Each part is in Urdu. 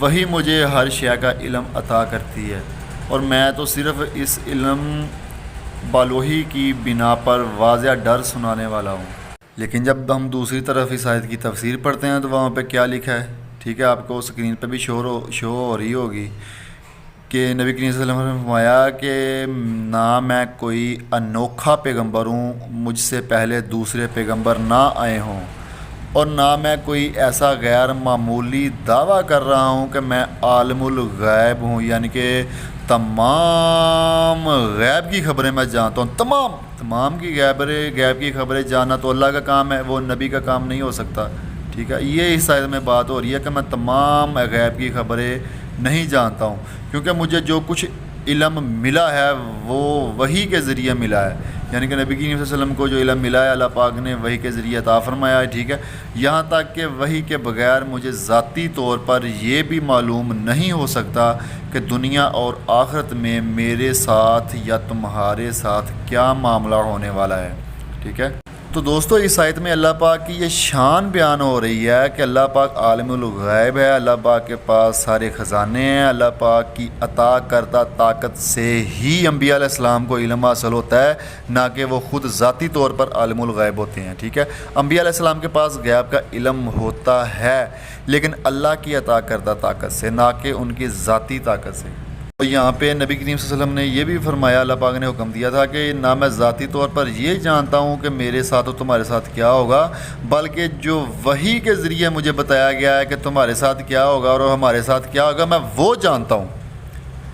وہی مجھے ہر شے کا علم عطا کرتی ہے، اور میں تو صرف اس علم بالوحی کی بنا پر واضح ڈر سنانے والا ہوں۔ لیکن جب ہم دوسری طرف اس آیت کی تفسیر پڑھتے ہیں تو وہاں پہ کیا لکھا ہے، ٹھیک ہے، آپ کو اسکرین پہ بھی شو ہو رہی ہوگی کہ نبی کریم صلی اللہ علیہ وسلم نے فرمایا کہ نہ میں کوئی انوکھا پیغمبر ہوں، مجھ سے پہلے دوسرے پیغمبر نہ آئے ہوں، اور نہ میں کوئی ایسا غیر معمولی دعویٰ کر رہا ہوں کہ میں عالم الغیب ہوں، یعنی کہ تمام غیب کی خبریں میں جانتا ہوں۔ تمام کی غیب کی خبریں جاننا تو اللہ کا کام ہے، وہ نبی کا کام نہیں ہو سکتا، ٹھیک ہے۔ یہ اس آیت میں بات ہو رہی ہے کہ میں تمام غیب کی خبریں نہیں جانتا ہوں، کیونکہ مجھے جو کچھ علم ملا ہے وہ وحی کے ذریعے ملا ہے، یعنی کہ نبی کریم صلی اللہ علیہ وسلم کو جو علم ملا ہے اللہ پاک نے وحی کے ذریعے عطا فرمایا ہے، ٹھیک ہے۔ یہاں تک کہ وحی کے بغیر مجھے ذاتی طور پر یہ بھی معلوم نہیں ہو سکتا کہ دنیا اور آخرت میں میرے ساتھ یا تمہارے ساتھ کیا معاملہ ہونے والا ہے، ٹھیک ہے۔ تو دوستو اس آیت میں اللہ پاک کی یہ شان بیان ہو رہی ہے کہ اللہ پاک عالم الغیب ہے، اللہ پاک کے پاس سارے خزانے ہیں، اللہ پاک کی عطا کردہ طاقت سے ہی انبیاء علیہ السلام کو علم حاصل ہوتا ہے، نہ کہ وہ خود ذاتی طور پر عالم الغیب ہوتے ہیں، ٹھیک ہے۔ انبیاء علیہ السلام کے پاس غیب کا علم ہوتا ہے، لیکن اللہ کی عطا کردہ طاقت سے، نہ کہ ان کی ذاتی طاقت سے۔ اور یہاں پہ نبی کریم صلی اللہ علیہ وسلم نے یہ بھی فرمایا، اللہ پاک نے حکم دیا تھا کہ نہ میں ذاتی طور پر یہ جانتا ہوں کہ میرے ساتھ اور تمہارے ساتھ کیا ہوگا، بلکہ جو وحی کے ذریعے مجھے بتایا گیا ہے کہ تمہارے ساتھ کیا ہوگا اور ہمارے ساتھ کیا ہوگا، میں وہ جانتا ہوں۔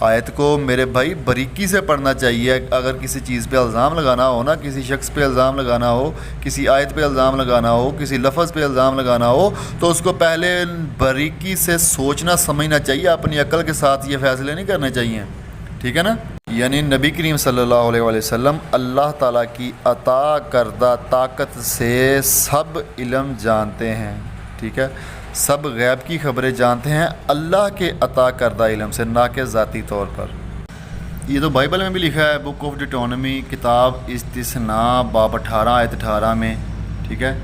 آیت کو میرے بھائی باریکی سے پڑھنا چاہیے۔ اگر کسی چیز پہ الزام لگانا ہو نا، کسی شخص پہ الزام لگانا ہو، کسی آیت پہ الزام لگانا ہو، کسی لفظ پہ الزام لگانا ہو، تو اس کو پہلے باریکی سے سوچنا سمجھنا چاہیے، اپنی عقل کے ساتھ یہ فیصلے نہیں کرنے چاہیے، ٹھیک ہے نا۔ یعنی نبی کریم صلی اللہ علیہ وآلہ وسلم اللہ تعالیٰ کی عطا کردہ طاقت سے سب علم جانتے ہیں، ٹھیک ہے، سب غیب کی خبریں جانتے ہیں اللہ کے عطا کردہ علم سے، نہ کہ ذاتی طور پر۔ یہ تو بائبل میں بھی لکھا ہے، بک آف ڈیٹونمی کتاب استثناء باب 18 آیت 18 میں، ٹھیک ہے،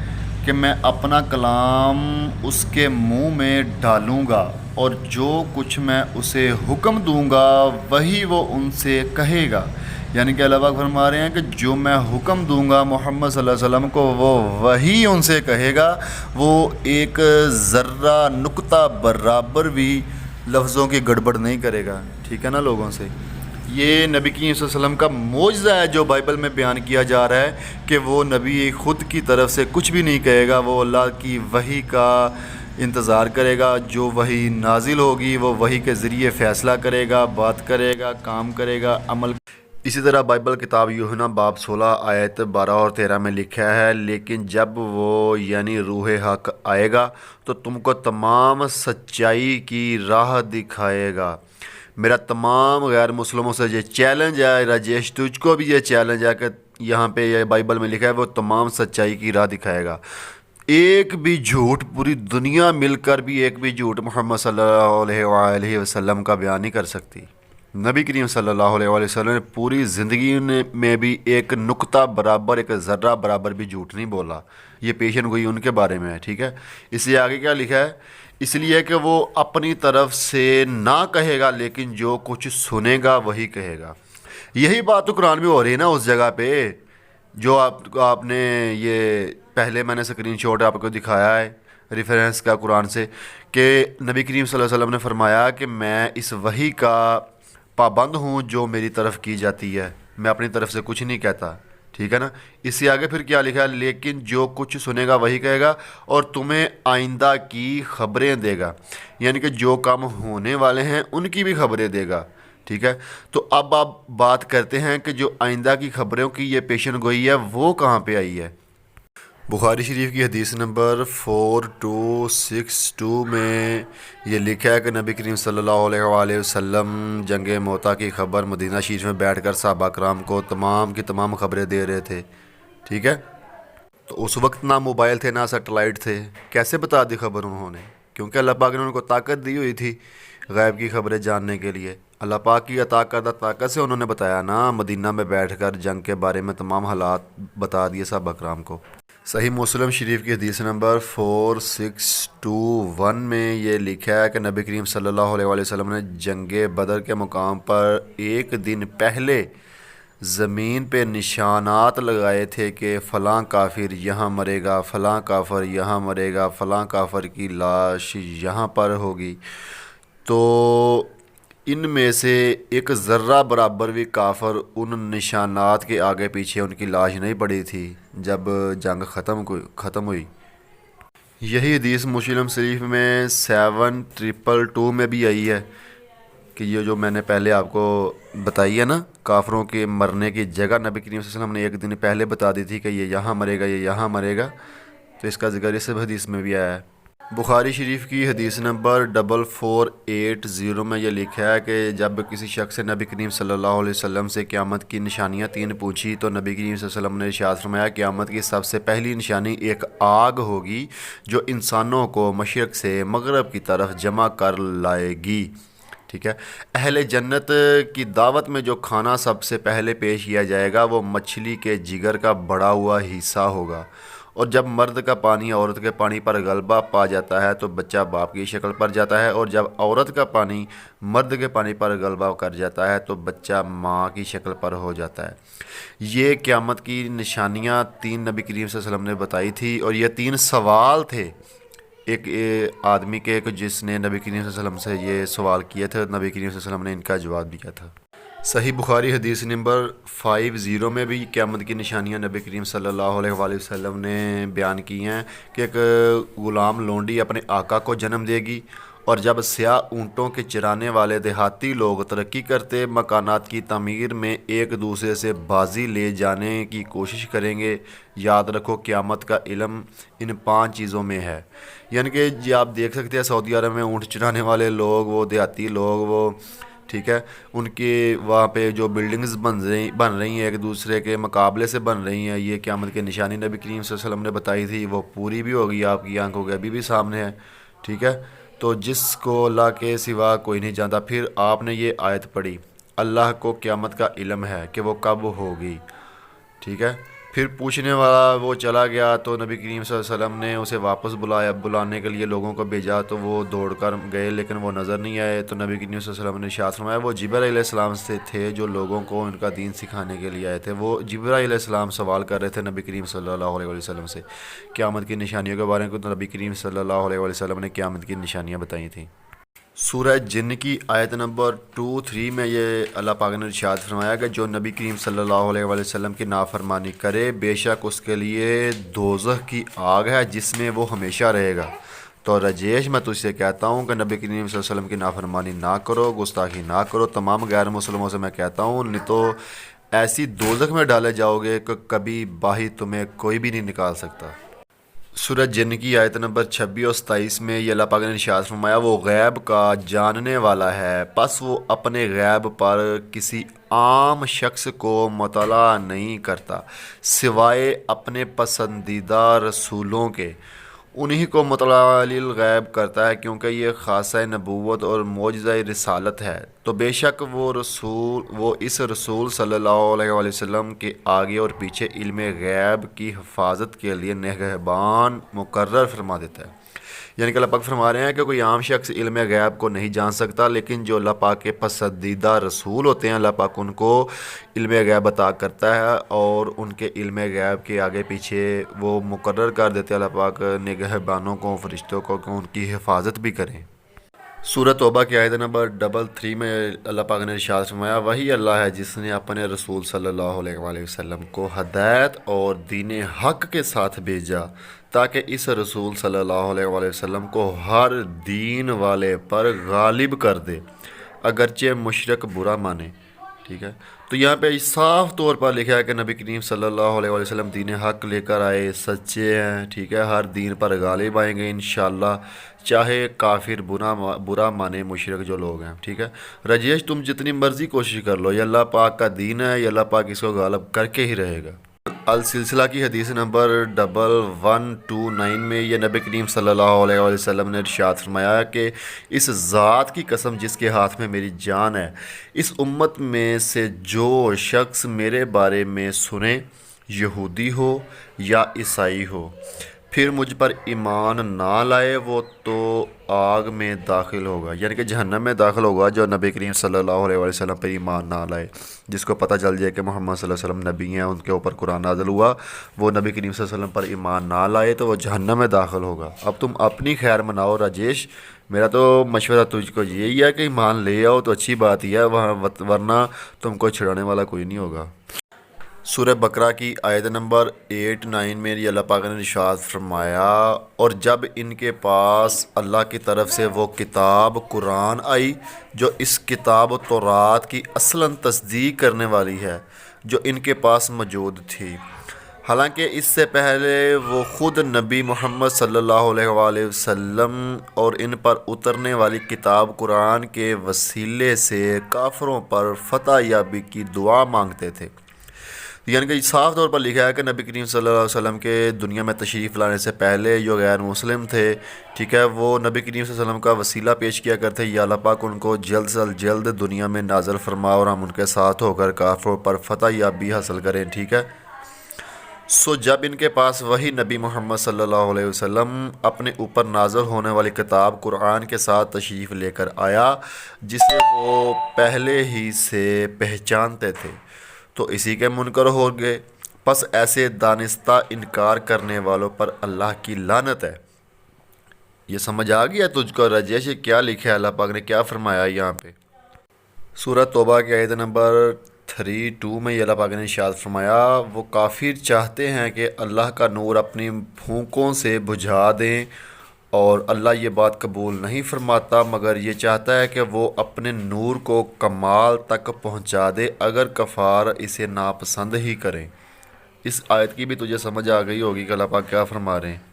کہ میں اپنا کلام اس کے منہ میں ڈالوں گا اور جو کچھ میں اسے حکم دوں گا وہی وہ ان سے کہے گا، یعنی کہ اللہ پاک فرما رہے ہیں کہ جو میں حکم دوں گا محمد صلی اللہ علیہ وسلم کو وہ وہی ان سے کہے گا، وہ ایک ذرہ نقطہ برابر بھی لفظوں کی گڑبڑ نہیں کرے گا، ٹھیک ہے نا لوگوں سے۔ یہ نبی کریم صلی اللہ علیہ وسلم کا معجزہ ہے جو بائبل میں بیان کیا جا رہا ہے کہ وہ نبی خود کی طرف سے کچھ بھی نہیں کہے گا، وہ اللہ کی وحی کا انتظار کرے گا، جو وحی نازل ہوگی وہ وحی کے ذریعے فیصلہ کرے گا، بات کرے گا، کام کرے گا، عمل۔ اسی طرح بائبل کتاب یوحنا باب 16 آیت 12 اور 13 میں لکھا ہے، لیکن جب وہ یعنی روح حق آئے گا تو تم کو تمام سچائی کی راہ دکھائے گا۔ میرا تمام غیر مسلموں سے یہ چیلنج ہے، راجیش تجھ کو بھی یہ چیلنج ہے کہ یہاں پہ یہ بائبل میں لکھا ہے وہ تمام سچائی کی راہ دکھائے گا۔ ایک بھی جھوٹ، پوری دنیا مل کر بھی ایک بھی جھوٹ محمد صلی اللہ علیہ وآلہ وسلم کا بیان نہیں کر سکتی۔ نبی کریم صلی اللہ علیہ وآلہ وسلم نے پوری زندگی میں بھی ایک نقطہ برابر، ایک ذرہ برابر بھی جھوٹ نہیں بولا۔ یہ پیشن گوئی ان کے بارے میں ہے، ٹھیک ہے۔ اس سے آگے کیا لکھا ہے؟ اس لیے کہ وہ اپنی طرف سے نہ کہے گا، لیکن جو کچھ سنے گا وہی کہے گا۔ یہی بات تو قرآن میں ہو رہی ہے نا اس جگہ پہ جو آپ نے یہ پہلے میں نے اسکرین شاٹ آپ کو دکھایا ہے ریفرنس کا قرآن سے، کہ نبی کریم صلی اللہ علیہ وسلم نے فرمایا کہ میں اس وحی کا پابند ہوں جو میری طرف کی جاتی ہے، میں اپنی طرف سے کچھ نہیں کہتا، ٹھیک ہے نا۔ اس سے آگے پھر کیا لکھا ہے؟ لیکن جو کچھ سنے گا وہی کہے گا اور تمہیں آئندہ کی خبریں دے گا، یعنی کہ جو کام ہونے والے ہیں ان کی بھی خبریں دے گا، ٹھیک ہے۔ تو اب آپ بات کرتے ہیں کہ جو آئندہ کی خبروں کی یہ پیشن گوئی ہے وہ کہاں پہ آئی ہے؟ بخاری شریف کی حدیث نمبر 4262 میں یہ لکھا ہے کہ نبی کریم صلی اللہ علیہ وآلہ وسلم جنگ موتا کی خبر مدینہ شریف میں بیٹھ کر صحابہ کرام کو تمام کی تمام خبریں دے رہے تھے، ٹھیک ہے۔ تو اس وقت نہ موبائل تھے نہ سیٹلائٹ تھے، کیسے بتا دی خبر انہوں نے؟ کیونکہ اللہ پاک نے ان کو طاقت دی ہوئی تھی غیب کی خبریں جاننے کے لیے۔ اللہ پاک کی عطا کردہ طاقت سے انہوں نے بتایا نا، مدینہ میں بیٹھ کر جنگ کے بارے میں تمام حالات بتا دیے صحابہ کرام کو۔ صحیح مسلم شریف کی حدیث نمبر 4621 میں یہ لکھا ہے کہ نبی کریم صلی اللہ علیہ وآلہ وسلم نے جنگ بدر کے مقام پر ایک دن پہلے زمین پہ نشانات لگائے تھے کہ فلاں کافر یہاں مرے گا، فلاں کافر یہاں مرے گا، فلاں کافر کی لاش یہاں پر ہوگی. تو ان میں سے ایک ذرہ برابر بھی کافر ان نشانات کے آگے پیچھے ان کی لاش نہیں پڑی تھی جب جنگ ختم ہوئی. یہی حدیث مسلم شریف میں 7222 میں بھی آئی ہے کہ یہ جو میں نے پہلے آپ کو بتائی ہے نا، کافروں کے مرنے کی جگہ نبی کریم صلی اللہ علیہ وسلم نے ایک دن پہلے بتا دی تھی کہ یہ یہاں مرے گا، یہ یہاں مرے گا. تو اس کا ذکر اس حدیث میں بھی آیا ہے. بخاری شریف کی حدیث نمبر 4480 میں یہ لکھا ہے کہ جب کسی شخص نے نبی کریم صلی اللہ علیہ وسلم سے قیامت کی نشانیاں 3 پوچھی تو نبی کریم صلی اللہ علیہ وسلم نے ارشاد فرمایا قیامت کی سب سے پہلی نشانی ایک آگ ہوگی جو انسانوں کو مشرق سے مغرب کی طرف جمع کر لائے گی. ٹھیک ہے. اہل جنت کی دعوت میں جو کھانا سب سے پہلے پیش کیا جائے گا وہ مچھلی کے جگر کا بڑا ہوا حصہ ہوگا. اور جب مرد کا پانی عورت کے پانی پر غلبہ پا جاتا ہے تو بچہ باپ کی شکل پر جاتا ہے، اور جب عورت کا پانی مرد کے پانی پر غلبہ کر جاتا ہے تو بچہ ماں کی شکل پر ہو جاتا ہے. یہ قیامت کی نشانیاں 3 نبی کریم صلی اللہ علیہ وسلم نے بتائی تھی، اور یہ 3 سوال تھے ایک آدمی کے جس نے نبی کریم صلی اللہ علیہ وسلم سے یہ سوال کیے تھے. نبی کریم صلی اللہ علیہ وسلم نے ان کا جواب دیا تھا. صحیح بخاری حدیث نمبر 50 میں بھی قیامت کی نشانیاں نبی کریم صلی اللہ علیہ وآلہ وسلم نے بیان کی ہیں کہ ایک غلام لونڈی اپنے آقا کو جنم دے گی، اور جب سیاہ اونٹوں کے چرانے والے دیہاتی لوگ ترقی کرتے مکانات کی تعمیر میں ایک دوسرے سے بازی لے جانے کی کوشش کریں گے. یاد رکھو قیامت کا علم ان 5 چیزوں میں ہے. یعنی کہ جی آپ دیکھ سکتے ہیں سعودی عرب میں اونٹ چرانے والے لوگ، وہ دیہاتی لوگ، وہ ٹھیک ہے، ان کے وہاں پہ جو بلڈنگز بن رہی ہیں ایک دوسرے کے مقابلے سے بن رہی ہیں. یہ قیامت کی نشانی نبی کریم صلی اللہ علیہ وسلم نے بتائی تھی، وہ پوری بھی ہوگی آپ کی آنکھوں کے ابھی بھی سامنے ہے. ٹھیک ہے. تو جس کو اللہ کے سوا کوئی نہیں جانتا. پھر آپ نے یہ آیت پڑھی اللہ کو قیامت کا علم ہے کہ وہ کب ہوگی. ٹھیک ہے. پھر پوچھنے والا وہ چلا گیا تو نبی کریم صلی اللہ علیہ وسلم نے اسے واپس بلانے کے لیے لوگوں کو بھیجا تو وہ دوڑ کر گئے لیکن وہ نظر نہیں آئے. تو نبی کریم صلی اللہ علیہ وسلم نے ارشاد فرمایا وہ جبرائیل علیہ السلام سے تھے جو لوگوں کو ان کا دین سکھانے کے لیے آئے تھے. وہ جبرائیل علیہ السلام سوال کر رہے تھے نبی کریم صلی اللہ علیہ وسلم سے قیامت کی نشانیوں کے بارے میں. تو نبی کریم صلی اللہ علیہ وسلم نے قیامت کی نشانیاں بتائی تھیں. سورہ جن کی آیت نمبر 23 میں یہ اللہ پاک نے ارشاد فرمایا کہ جو نبی کریم صلی اللہ علیہ وسلم کی نافرمانی کرے بے شک اس کے لیے دوزخ کی آگ ہے جس میں وہ ہمیشہ رہے گا. تو رجیش میں تجھ سے کہتا ہوں کہ نبی کریم صلی اللہ علیہ وسلم کی نافرمانی نہ کرو، گستاخی نہ کرو. تمام غیر مسلموں سے میں کہتا ہوں نہیں تو ایسی دوزخ میں ڈالے جاؤ گے کہ کبھی باہی تمہیں کوئی بھی نہیں نکال سکتا. سورہ جن کی آیت نمبر 26 اور 27 میں یہ اللہ پاک نے ارشاد فرمایا وہ غیب کا جاننے والا ہے پس وہ اپنے غیب پر کسی عام شخص کو مطلع نہیں کرتا سوائے اپنے پسندیدہ رسولوں کے. انہی کو مطلع الغیب کرتا ہے کیونکہ یہ خاصہ نبوت اور معجزہ رسالت ہے. تو بے شک وہ اس رسول صلی اللہ علیہ وآلہ وسلم کے آگے اور پیچھے علم غیب کی حفاظت کے لیے نگہبان مقرر فرما دیتا ہے. یعنی کہ اللہ پاک فرما رہے ہیں کہ کوئی عام شخص علم غیب کو نہیں جان سکتا لیکن جو اللہ پاک کے پسندیدہ رسول ہوتے ہیں اللہ پاک ان کو علم غیب عطا کرتا ہے اور ان کے علم غیب کے آگے پیچھے وہ مقرر کر دیتے ہیں اللہ پاک نگہبانوں کو، فرشتوں کو کہ ان کی حفاظت بھی کریں. سورہ توبہ کی آیت نمبر 33 میں اللہ پاک نے ارشاد فرمایا وہی اللہ ہے جس نے اپنے رسول صلی اللہ علیہ وآلہ وسلم کو ہدایت اور دین حق کے ساتھ بھیجا تاکہ اس رسول صلی اللہ علیہ وآلہ وسلم کو ہر دین والے پر غالب کر دے اگرچہ مشرک برا مانے. ٹھیک ہے. تو یہاں پہ صاف طور پر لکھا ہے کہ نبی کریم صلی اللہ علیہ وآلہ وسلم دین حق لے کر آئے، سچے ہیں. ٹھیک ہے. ہر دین پر غالب آئیں گے انشاءاللہ چاہے کافر برا مانے مشرک جو لوگ ہیں. ٹھیک ہے. رجیش تم جتنی مرضی کوشش کر لو یہ اللہ پاک کا دین ہے، یہ اللہ پاک اس کو غالب کر کے ہی رہے گا. السلسلہ کی حدیث نمبر 1129 میں یہ نبی کریم صلی اللہ علیہ وآلہ وسلم نے ارشاد فرمایا کہ اس ذات کی قسم جس کے ہاتھ میں میری جان ہے اس امت میں سے جو شخص میرے بارے میں سنے یہودی ہو یا عیسائی ہو، پھر مجھ پر ایمان نہ لائے وہ تو آگ میں داخل ہوگا، یعنی کہ جہنم میں داخل ہوگا جو نبی کریم صلی اللہ علیہ وسلم پر ایمان نہ لائے۔ جس کو پتہ چل جائے کہ محمد صلی اللہ علیہ وسلم نبی ہیں، ان کے اوپر قرآن نازل ہوا، وہ نبی کریم صلی اللہ علیہ وسلم پر ایمان نہ لائے تو وہ جہنم میں داخل ہوگا۔ اب تم اپنی خیر مناؤ راجیش، میرا تو مشورہ تجھ کو یہی ہے کہ ایمان لے آؤ تو اچھی بات ہی ہے، ورنہ تم کو چھڑانے والا کوئی نہیں ہوگا۔ سورہ بقرہ کی آیت نمبر 8-9 میں یہ اللہ پاک نے ارشاد فرمایا، اور جب ان کے پاس اللہ کی طرف سے وہ کتاب قرآن آئی جو اس کتاب و تورات کی اصلاً تصدیق کرنے والی ہے جو ان کے پاس موجود تھی، حالانکہ اس سے پہلے وہ خود نبی محمد صلی اللہ علیہ وآلہ وسلم اور ان پر اترنے والی کتاب قرآن کے وسیلے سے کافروں پر فتح یابی کی دعا مانگتے تھے۔ یعنی کہ صاف طور پر لکھا ہے کہ نبی کریم صلی اللہ علیہ وسلم کے دنیا میں تشریف لانے سے پہلے جو غیر مسلم تھے، ٹھیک ہے، وہ نبی کریم صلی اللہ علیہ وسلم کا وسیلہ پیش کیا کرتے، یا اللہ پاک ان کو جلد سے جلد دنیا میں نازل فرما اور ہم ان کے ساتھ ہو کر کافروں پر فتح یابی حاصل کریں، ٹھیک ہے۔ سو جب ان کے پاس وہی نبی محمد صلی اللہ علیہ وسلم اپنے اوپر نازل ہونے والی کتاب قرآن کے ساتھ تشریف لے کر آیا جسے وہ پہلے ہی سے پہچانتے تھے، تو اسی کے منکر ہو گئے، پس ایسے دانستہ انکار کرنے والوں پر اللہ کی لعنت ہے۔ یہ سمجھ آ گیا تجھ کو رجیش کیا لکھا ہے اللہ پاک نے کیا فرمایا یہاں پہ؟ سورہ توبہ کی آیت نمبر 3-2 میں یہ اللہ پاک نے ارشاد فرمایا، وہ کافر چاہتے ہیں کہ اللہ کا نور اپنی پھونکوں سے بجھا دیں، اور اللہ یہ بات قبول نہیں فرماتا مگر یہ چاہتا ہے کہ وہ اپنے نور کو کمال تک پہنچا دے اگر کفار اسے ناپسند ہی کریں۔ اس آیت کی بھی تجھے سمجھ آ گئی ہوگی کہ اللہ پاک کیا فرما رہے ہیں۔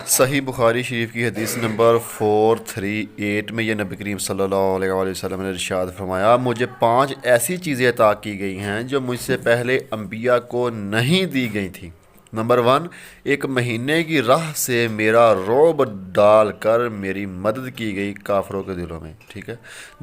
صحیح بخاری شریف کی حدیث نمبر 438 میں یہ نبی کریم صلی اللہ علیہ وآلہ وسلم نے ارشاد فرمایا، مجھے 5 ایسی چیزیں عطا کی گئی ہیں جو مجھ سے پہلے انبیاء کو نہیں دی گئی تھیں۔ نمبر 1، ایک مہینے کی راہ سے میرا رعب ڈال کر میری مدد کی گئی کافروں کے دلوں میں، ٹھیک ہے۔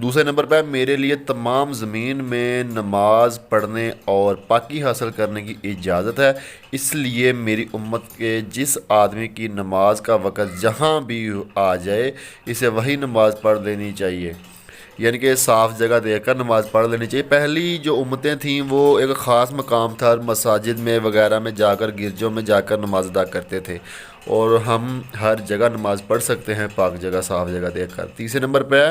دوسرے نمبر پہ میرے لیے تمام زمین میں نماز پڑھنے اور پاکی حاصل کرنے کی اجازت ہے، اس لیے میری امت کے جس آدمی کی نماز کا وقت جہاں بھی آ جائے اسے وہی نماز پڑھ لینی چاہیے، یعنی کہ صاف جگہ دیکھ کر نماز پڑھ لینی چاہیے۔ پہلی جو امتیں تھیں وہ ایک خاص مقام تھا، مساجد میں وغیرہ میں جا کر، گرجوں میں جا کر نماز ادا کرتے تھے، اور ہم ہر جگہ نماز پڑھ سکتے ہیں پاک جگہ، صاف جگہ دیکھ کر۔ تیسرے نمبر پہ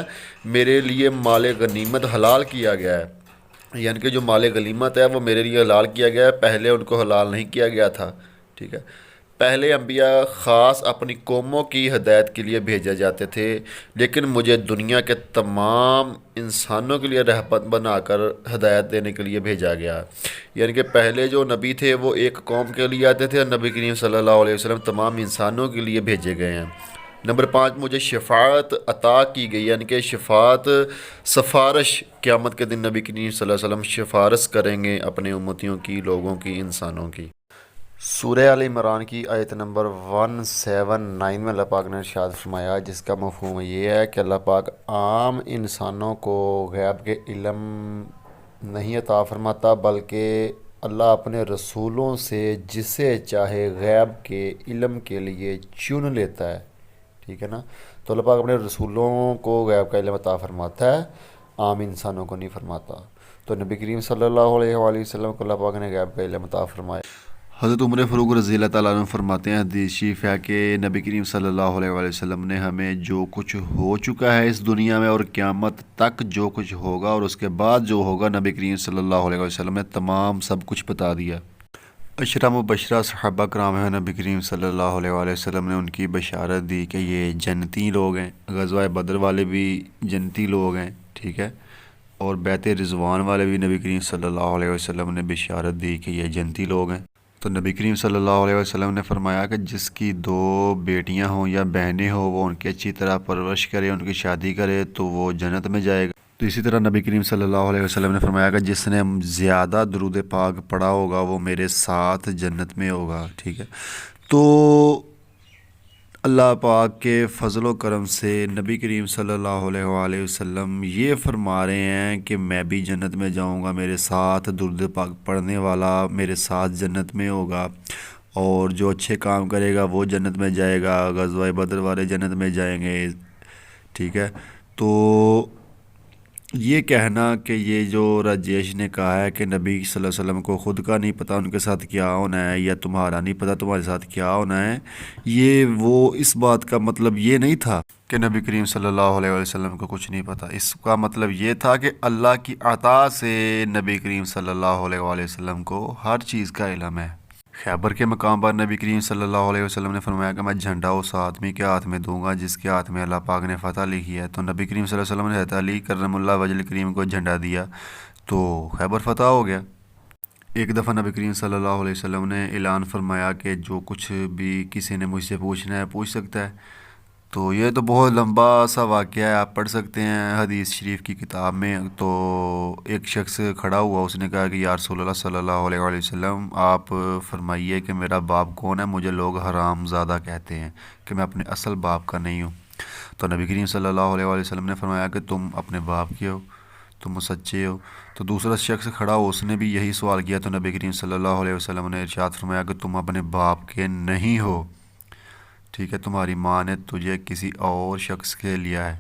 میرے لیے مال غنیمت حلال کیا گیا ہے، یعنی کہ جو مال غنیمت ہے وہ میرے لیے حلال کیا گیا ہے، پہلے ان کو حلال نہیں کیا گیا تھا، ٹھیک ہے۔ پہلے انبیاء خاص اپنی قوموں کی ہدایت کے لیے بھیجے جاتے تھے، لیکن مجھے دنیا کے تمام انسانوں کے لیے رہبر بنا کر ہدایت دینے کے لیے بھیجا گیا، یعنی کہ پہلے جو نبی تھے وہ ایک قوم کے لیے آتے تھے، اور نبی کریم صلی اللہ علیہ وسلم تمام انسانوں کے لیے بھیجے گئے ہیں۔ نمبر 5، مجھے شفاعت عطا کی گئی، یعنی کہ شفاعت، سفارش، قیامت کے دن نبی کریم صلی اللہ علیہ وسلم سفارش کریں گے اپنے امتیوں کی، لوگوں کی، انسانوں کی۔ سورہ آل عمران کی آیت نمبر 179 میں اللہ پاک نے ارشاد فرمایا، جس کا مفہوم یہ ہے کہ اللہ پاک عام انسانوں کو غیب کے علم نہیں عطا فرماتا، بلکہ اللہ اپنے رسولوں سے جسے چاہے غیب کے علم کے لیے چن لیتا ہے، ٹھیک ہے نا۔ تو اللہ پاک اپنے رسولوں کو غیب کا علم عطا فرماتا ہے، عام انسانوں کو نہیں فرماتا۔ تو نبی کریم صلی اللہ علیہ وآلہ وسلم کو اللہ پاک نے غیب کا علم عطا فرمایا۔ حضرت عمر فاروق رضی اللہ تعالیٰ عنہ فرماتے ہیں، حدیث شریف ہے کہ نبی کریم صلی اللہ علیہ وآلہ وسلم نے ہمیں جو کچھ ہو چکا ہے اس دنیا میں اور قیامت تک جو کچھ ہوگا اور اس کے بعد جو ہوگا، نبی کریم صلی اللہ علیہ وسلم نے تمام سب کچھ بتا دیا۔ عشرہ مبشرہ صحابہ کرام ہیں، نبی کریم صلی اللہ علیہ وآلہ وسلم نے ان کی بشارت دی کہ یہ جنتی لوگ ہیں، غزوہ بدر والے بھی جنتی لوگ ہیں، ٹھیک ہے، اور بیعت رضوان والے بھی نبی کریم صلی اللہ علیہ وسلم نے بشارت دی کہ یہ جنتی لوگ ہیں۔ تو نبی کریم صلی اللہ علیہ وسلم نے فرمایا کہ جس کی 2 بیٹیاں ہوں یا بہنیں ہوں وہ ان کی اچھی طرح پرورش کرے، ان کی شادی کرے تو وہ جنت میں جائے گا۔ تو اسی طرح نبی کریم صلی اللہ علیہ وسلم نے فرمایا کہ جس نے زیادہ درود پاک پڑھا ہوگا وہ میرے ساتھ جنت میں ہوگا، ٹھیک ہے۔ تو اللہ پاک کے فضل و کرم سے نبی کریم صلی اللہ علیہ وآلہ وسلم یہ فرما رہے ہیں کہ میں بھی جنت میں جاؤں گا، میرے ساتھ درود پاک پڑھنے والا میرے ساتھ جنت میں ہوگا، اور جو اچھے کام کرے گا وہ جنت میں جائے گا، غزوہ بدر والے جنت میں جائیں گے، ٹھیک ہے۔ تو یہ کہنا کہ یہ جو راجیش نے کہا ہے کہ نبی صلی اللہ علیہ وسلم کو خود کا نہیں پتہ ان کے ساتھ کیا ہونا ہے، یا تمہارا نہیں پتہ تمہارے ساتھ کیا ہونا ہے، یہ وہ اس بات کا مطلب یہ نہیں تھا کہ نبی کریم صلی اللہ علیہ وسلم کو کچھ نہیں پتہ۔ اس کا مطلب یہ تھا کہ اللہ کی عطا سے نبی کریم صلی اللہ علیہ وسلم کو ہر چیز کا علم ہے۔ خیبر کے مقام پر نبی کریم صلی اللہ علیہ وسلم نے فرمایا کہ میں جھنڈا اس آدمی کے ہاتھ میں دوں گا جس کے ہاتھ میں اللہ پاک نے فتح لکھی ہے۔ تو نبی کریم صلی اللہ علیہ وسلم نے حضرت علی کرم اللہ وجہ کریم کو جھنڈا دیا تو خیبر فتح ہو گیا۔ ایک دفعہ نبی کریم صلی اللہ علیہ وسلم نے اعلان فرمایا کہ جو کچھ بھی کسی نے مجھ سے پوچھنا ہے پوچھ سکتا ہے۔ تو یہ تو بہت لمبا سا واقعہ ہے، آپ پڑھ سکتے ہیں حدیث شریف کی کتاب میں۔ تو ایک شخص کھڑا ہوا، اس نے کہا کہ یا رسول اللہ صلی اللہ علیہ وسلم آپ فرمائیے کہ میرا باپ کون ہے، مجھے لوگ حرام زادہ کہتے ہیں کہ میں اپنے اصل باپ کا نہیں ہوں۔ تو نبی کریم صلی اللہ علیہ وسلم نے فرمایا کہ تم اپنے باپ کے ہو، تم سچے ہو۔ تو دوسرا شخص کھڑا ہو، اس نے بھی یہی سوال کیا، تو نبی کریم صلی اللہ علیہ وسلم نے ارشاد فرمایا کہ تم اپنے باپ کے نہیں ہو، ٹھیک ہے، تمہاری ماں نے تجھے کسی اور شخص کے لیا ہے۔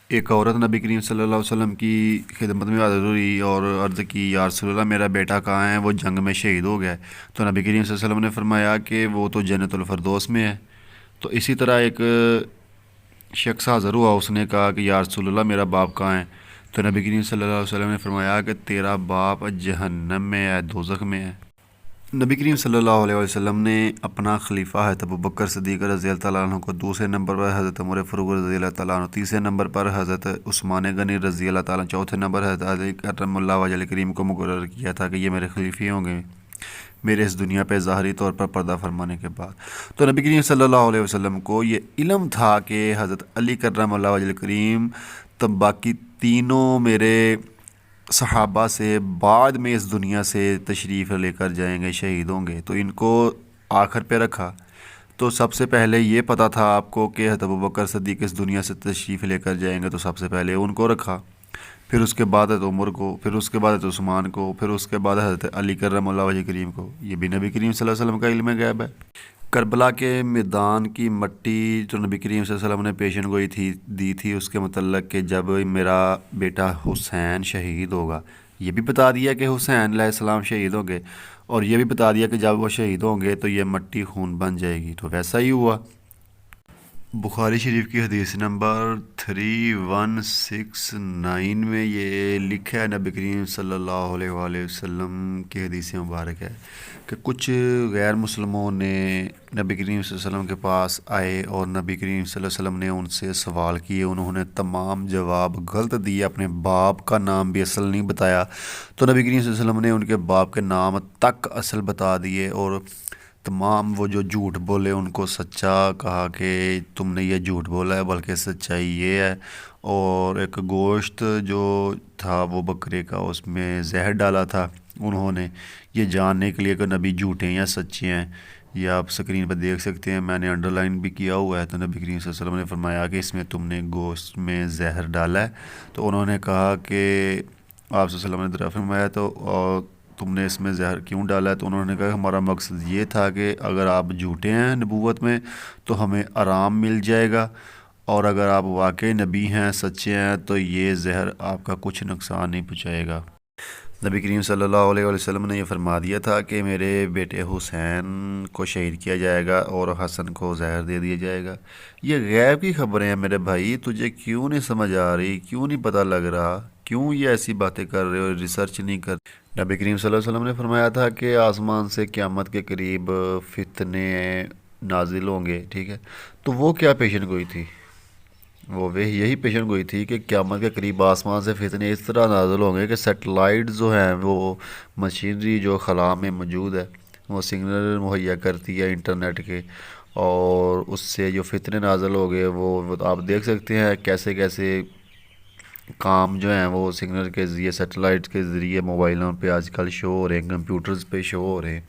ایک عورت نبی کریم صلی اللہ علیہ وسلم کی خدمت میں حاضر ہوئی اور عرض کی یا رسول اللہ میرا بیٹا کہاں ہے، وہ جنگ میں شہید ہو گیا ہے۔ تو نبی کریم صلی اللہ علیہ وسلم نے فرمایا کہ وہ تو جنت الفردوس میں ہے۔ تو اسی طرح ایک شخص حاضر ہوا، اس نے کہا کہ یا رسول اللہ میرا باپ کہاں ہے۔ تو نبی کریم صلی اللہ علیہ وسلم نے فرمایا کہ تیرا باپ جہنم میں ہے، دوزخ میں ہے۔ نبی کریم صلی اللہ علیہ وسلم نے اپنا خلیفہ حضرت ابوبکر صدیق رضی اللہ تعالیٰ عنہ کو، دوسرے نمبر پر حضرت عمر فاروق رضی اللہ تعالیٰ عنہ، تیسرے نمبر پر حضرت عثمان غنی رضی اللہ تعالیٰ عنہ، چوتھے نمبر حضرت علی کرم اللہ وجہ کریم کو مقرر کیا تھا کہ یہ میرے خلیفے ہوں گے میرے اس دنیا پہ ظاہری طور پر پردہ فرمانے کے بعد۔ تو نبی کریم صلی اللہ علیہ وسلم کو یہ علم تھا کہ حضرت علی کرم اللہ وجہ کریم تب باقی تینوں میرے صحابہ سے بعد میں اس دنیا سے تشریف لے کر جائیں گے، شہید ہوں گے، تو ان کو آخر پہ رکھا۔ تو سب سے پہلے یہ پتہ تھا آپ کو کہ حضرت ابوبکر صدیق اس دنیا سے تشریف لے کر جائیں گے، تو سب سے پہلے ان کو رکھا، پھر اس کے بعد حضرت عمر کو، پھر اس کے بعد حضرت عثمان کو، پھر اس کے بعد حضرت علی کرم اللہ وجہ کریم کو۔ یہ بھی نبی کریم صلی اللہ علیہ وسلم کا علم غیب ہے۔ کربلا کے میدان کی مٹی جو نبی کریم صلی اللہ علیہ وسلم نے پیشن گوئی دی تھی اس کے متعلق کہ جب میرا بیٹا حسین شہید ہوگا، یہ بھی بتا دیا کہ حسین علیہ السلام شہید ہوں گے، اور یہ بھی بتا دیا کہ جب وہ شہید ہوں گے تو یہ مٹی خون بن جائے گی، تو ویسا ہی ہوا۔ بخاری شریف کی حدیث نمبر 3169 میں یہ لکھا ہے، نبی کریم صلی اللہ علیہ وآلہ وسلم کی حدیث مبارک ہے کہ کچھ غیر مسلموں نے نبی کریم صلی اللہ علیہ وسلم کے پاس آئے اور نبی کریم صلی اللہ علیہ وسلم نے ان سے سوال کیے، انہوں نے تمام جواب غلط دیے، اپنے باپ کا نام بھی اصل نہیں بتایا۔ تو نبی کریم صلی اللہ علیہ وسلم نے ان کے باپ کے نام تک اصل بتا دیے، اور تمام وہ جو جھوٹ بولے ان کو سچا کہا کہ تم نے یہ جھوٹ بولا ہے، بلکہ سچائی یہ ہے۔ اور ایک گوشت جو تھا وہ بکرے کا، اس میں زہر ڈالا تھا انہوں نے، یہ جاننے کے لیے کہ نبی جھوٹے ہیں یا سچے ہیں۔ یہ آپ سکرین پر دیکھ سکتے ہیں، میں نے انڈر لائن بھی کیا ہوا ہے۔ تو نبی کریم صلی اللہ علیہ وسلم نے فرمایا کہ اس میں تم نے گوشت میں زہر ڈالا ہے۔ تو انہوں نے کہا کہ آپ صلی اللہ علیہ وسلم نے درا فرمایا تو تم نے اس میں زہر کیوں ڈالا ہے؟ تو انہوں نے کہا کہ ہمارا مقصد یہ تھا کہ اگر آپ جھوٹے ہیں نبوت میں تو ہمیں آرام مل جائے گا، اور اگر آپ واقعی نبی ہیں، سچے ہیں، تو یہ زہر آپ کا کچھ نقصان نہیں پہنچائے گا۔ نبی کریم صلی اللہ علیہ وسلم نے یہ فرما دیا تھا کہ میرے بیٹے حسین کو شہید کیا جائے گا اور حسن کو زہر دے دیا جائے گا۔ یہ غیب کی خبریں ہیں میرے بھائی، تجھے کیوں نہیں سمجھ آ رہی؟ کیوں نہیں پتہ لگ رہا؟ کیوں یہ ایسی باتیں کر رہے ہو، ریسرچ نہیں کر؟ نبی کریم صلی اللہ علیہ وسلم نے فرمایا تھا کہ آسمان سے قیامت کے قریب فتنے نازل ہوں گے، ٹھیک ہے، تو وہ کیا پیشن گوئی تھی؟ وہ یہی پیشن گوئی تھی کہ قیامت کے قریب آسمان سے فتنے اس طرح نازل ہوں گے کہ سیٹلائٹ جو ہیں، وہ مشینری جو خلا میں موجود ہے، وہ سگنل مہیا کرتی ہے انٹرنیٹ کے، اور اس سے جو فتنے نازل ہو گئے وہ آپ دیکھ سکتے ہیں کیسے کیسے کام جو ہیں وہ سگنل کے ذریعے، سیٹلائٹ کے ذریعے موبائلوں پہ آج کل شو ہو رہے ہیں، کمپیوٹرز پہ شو ہو رہے ہیں۔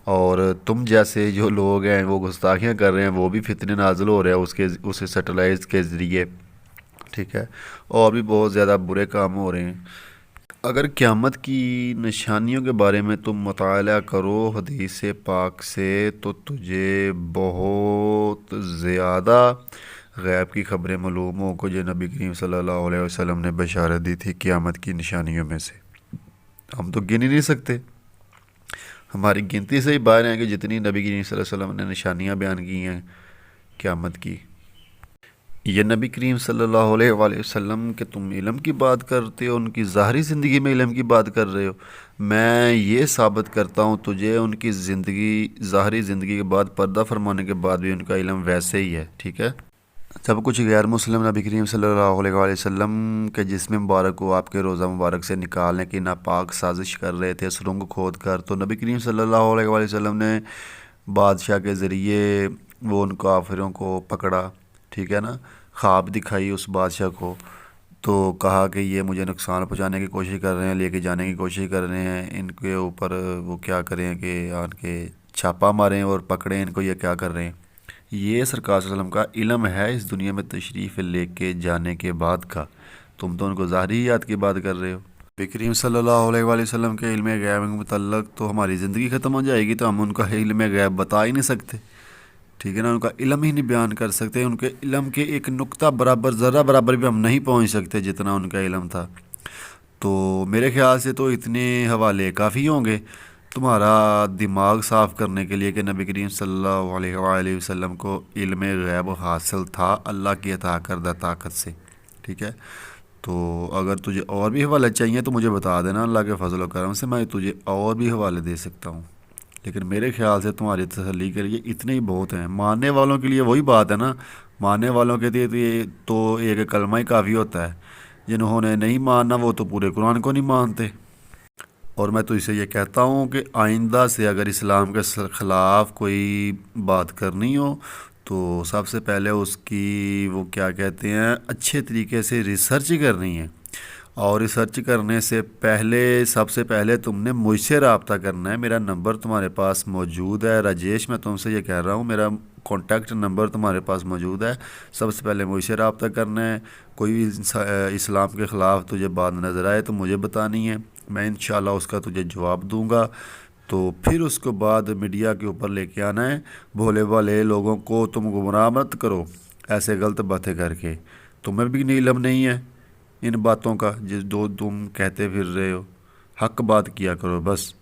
اور تم جیسے جو لوگ ہیں وہ گستاخیاں کر رہے ہیں، وہ بھی فتنے نازل ہو رہے ہیں اسے سیٹلائٹ کے ذریعے، ٹھیک ہے، اور بھی بہت زیادہ برے کام ہو رہے ہیں۔ اگر قیامت کی نشانیوں کے بارے میں تم مطالعہ کرو حدیث پاک سے تو تجھے بہت زیادہ غیب کی خبریں معلوم ہوں کو جو نبی کریم صلی اللہ علیہ وسلم نے بشارت دی تھی قیامت کی نشانیوں میں سے، ہم تو گن ہی نہیں سکتے، ہماری گنتی سے ہی باہر ہیں کہ جتنی نبی کریم صلی اللہ علیہ وسلم نے نشانیاں بیان کی ہیں قیامت کی۔ یہ نبی کریم صلی اللہ علیہ وآلہ وسلم کہ تم علم کی بات کرتے ہو، ان کی ظاہری زندگی میں علم کی بات کر رہے ہو، میں یہ ثابت کرتا ہوں تجھے ان کی زندگی، ظاہری زندگی کے بعد پردہ فرمانے کے بعد بھی ان کا علم ویسے ہی ہے، ٹھیک ہے۔ جب کچھ غیر مسلم نبی کریم صلی اللہ علیہ وآلہ وسلم کے جسم مبارک کو آپ کے روزہ مبارک سے نکالنے کی ناپاک سازش کر رہے تھے سرنگ کھود کر، تو نبی کریم صلی اللہ علیہ وآلہ وسلم نے بادشاہ کے ذریعے وہ ان کافروں کو پکڑا، ٹھیک ہے نا، خواب دکھائی اس بادشاہ کو، تو کہا کہ یہ مجھے نقصان پہنچانے کی کوشش کر رہے ہیں، لے کے جانے کی کوشش کر رہے ہیں، ان کے اوپر وہ کیا کریں کہ آن کے چھاپا ماریں اور پکڑیں ان کو، یہ کیا کر رہے ہیں۔ یہ سرکار صلی اللہ علیہ وسلم کا علم ہے اس دنیا میں تشریف لے کے جانے کے بعد کا، تم تو ان کو ظاہری یاد کی بات کر رہے ہو۔ نبی کریم صلی اللہ علیہ وآلہ وسلم کے علم غیب کے متعلق تو ہماری زندگی ختم ہو جائے گی تو ہم ان کا علم غیب بتا ہی نہیں سکتے، ٹھیک ہے نا، ان کا علم ہی نہیں بیان کر سکتے، ان کے علم کے ایک نقطہ برابر، ذرہ برابر بھی ہم نہیں پہنچ سکتے جتنا ان کا علم تھا۔ تو میرے خیال سے تو اتنے حوالے کافی ہوں گے تمہارا دماغ صاف کرنے کے لیے کہ نبی کریم صلی اللہ علیہ وآلہ وسلم کو علم غیب حاصل تھا اللہ کی عطا کردہ طاقت سے، ٹھیک ہے۔ تو اگر تجھے اور بھی حوالے چاہیے تو مجھے بتا دینا، اللہ کے فضل و کرم سے میں تجھے اور بھی حوالے دے سکتا ہوں، لیکن میرے خیال سے تمہاری تسلی کے لیے اتنے ہی بہت ہیں۔ ماننے والوں کے لیے وہی بات ہے نا، ماننے والوں کے لیے تو ایک کلمہ ہی کافی ہوتا ہے، جنہوں نے نہیں ماننا وہ تو پورے قرآن کو نہیں مانتے۔ اور میں تو اسے یہ کہتا ہوں کہ آئندہ سے اگر اسلام کے خلاف کوئی بات کرنی ہو تو سب سے پہلے اس کی وہ کیا کہتے ہیں اچھے طریقے سے ریسرچ کرنی ہے، اور ریسرچ کرنے سے پہلے سب سے پہلے تم نے مجھ سے رابطہ کرنا ہے۔ میرا نمبر تمہارے پاس موجود ہے راجیش، میں تم سے یہ کہہ رہا ہوں، میرا کانٹیکٹ نمبر تمہارے پاس موجود ہے، سب سے پہلے مجھ سے رابطہ کرنا ہے۔ کوئی بھی اسلام کے خلاف تجھے بات نظر آئے تو مجھے بتانی ہے، میں انشاءاللہ اس کا تجھے جواب دوں گا۔ تو پھر اس کے بعد میڈیا کے اوپر لے کے آنا ہے، بھولے بھالے لوگوں کو تم گمراہ مت کرو ایسے غلط باتیں کر کے، تمہیں بھی علم نہیں ہے ان باتوں کا جو تم کہتے پھر رہے ہو، حق بات کیا کرو بس۔